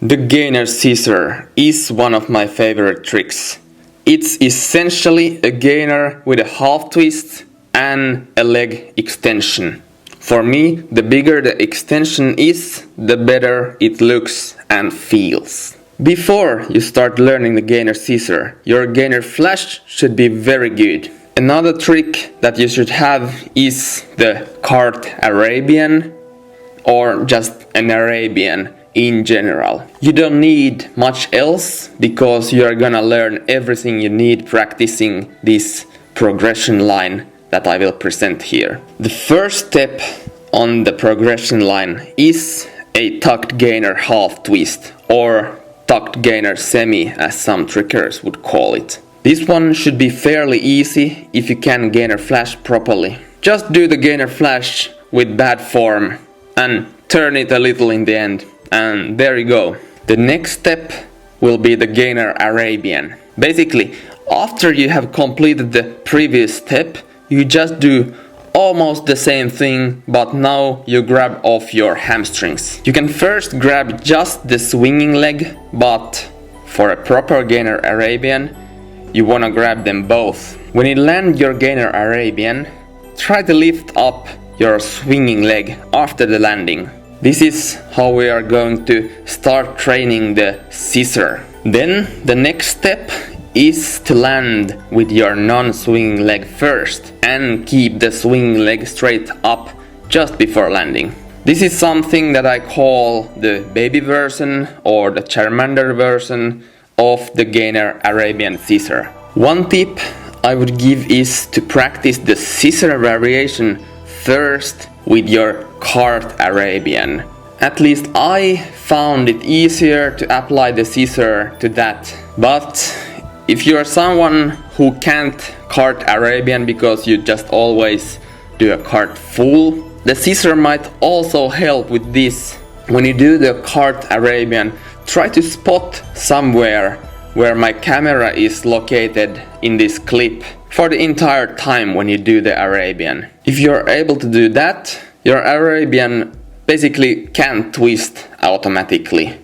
The gainer scissor is one of my favorite tricks. It's essentially a gainer with a half twist and a leg extension. For me, the bigger the extension is, the better it looks and feels. Before you start learning the gainer scissor, your gainer flash should be very good. Another trick that you should have is the cart Arabian or just an Arabian in general. You don't need much else because you are gonna learn everything you need practicing this progression line that I will present here. The first step on the progression line is a tucked gainer half twist or tucked gainer semi as some trickers would call it. This one should be fairly easy if you can gainer flash properly. Just do the gainer flash with bad form and turn it a little in the end, and there you go. The next step will be the gainer Arabian. Basically, after you have completed the previous step, you just do almost the same thing, but now you grab off your hamstrings. You can first grab just the swinging leg, but for a proper gainer Arabian, you wanna grab them both. When you land your gainer Arabian, try to lift up your swinging leg after the landing. This is how we are going to start training the scissor. Then the next step is to land with your non-swinging leg first and keep the swinging leg straight up just before landing. This is something that I call the baby version or the Charmander version of the gainer Arabian scissor. One tip I would give is to practice the scissor variation first with your cart Arabian. At least I found it easier to apply the scissor to that. But if you are someone who can't cart Arabian because you just always do a cart full, the scissor might also help with this. When you do the cart Arabian, try to spot somewhere where my camera is located in this clip for the entire time when you do the Arabian. If you're able to do that, your Arabian basically can twist automatically,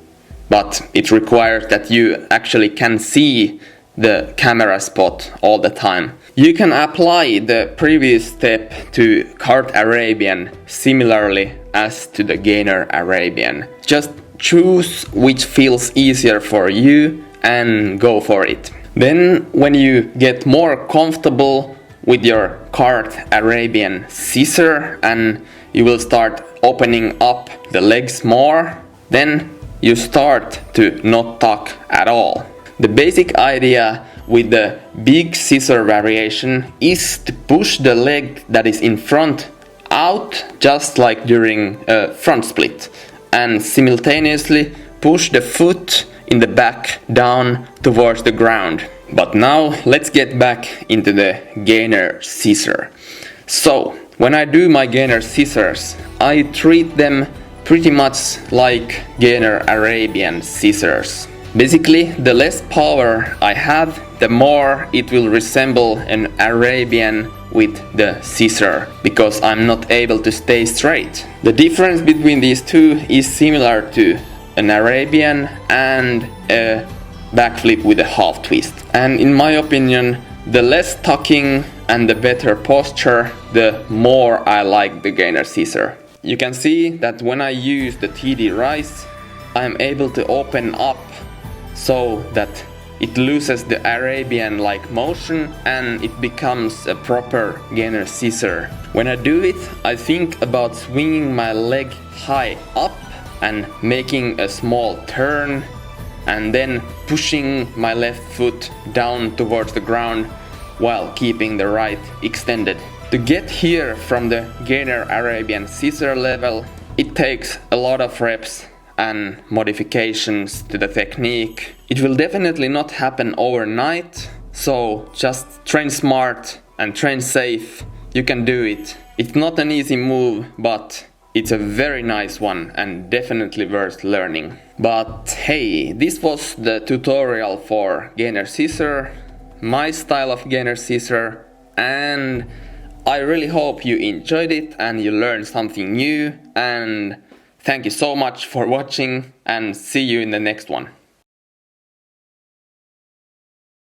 but it requires that you actually can see the camera spot all the time. You can apply the previous step to cart Arabian similarly as to the gainer Arabian. Just choose which feels easier for you and go for it. Then when you get more comfortable with your cart Arabian scissor and you will start opening up the legs more, then you start to not tuck at all. The basic idea with the big scissor variation is to push the leg that is in front out just like during a front split and simultaneously push the foot in the back down towards the ground. But now let's get back into the gainer scissor. So when I do my gainer scissors, I treat them pretty much like gainer Arabian scissors. Basically, the less power I have, the more it will resemble an Arabian with the scissor, because I'm not able to stay straight. The difference between these two is similar to an Arabian and a backflip with a half twist. And in my opinion, the less tucking and the better posture, the more I like the gainer scissor. You can see that when I use the TD rise, I'm able to open up so that it loses the Arabian-like motion and it becomes a proper gainer scissor. When I do it, I think about swinging my leg high up and making a small turn and then pushing my left foot down towards the ground while keeping the right extended. To get here from the gainer Arabian scissor level, it takes a lot of reps and modifications to the technique. It will definitely not happen overnight, so just train smart and train safe. You can do it. It's not an easy move, but it's a very nice one and definitely worth learning. But hey, this was the tutorial for gainer scissor, my style of gainer scissor, and I really hope you enjoyed it and you learned something new. And Thank you so much for watching and see you in the next one.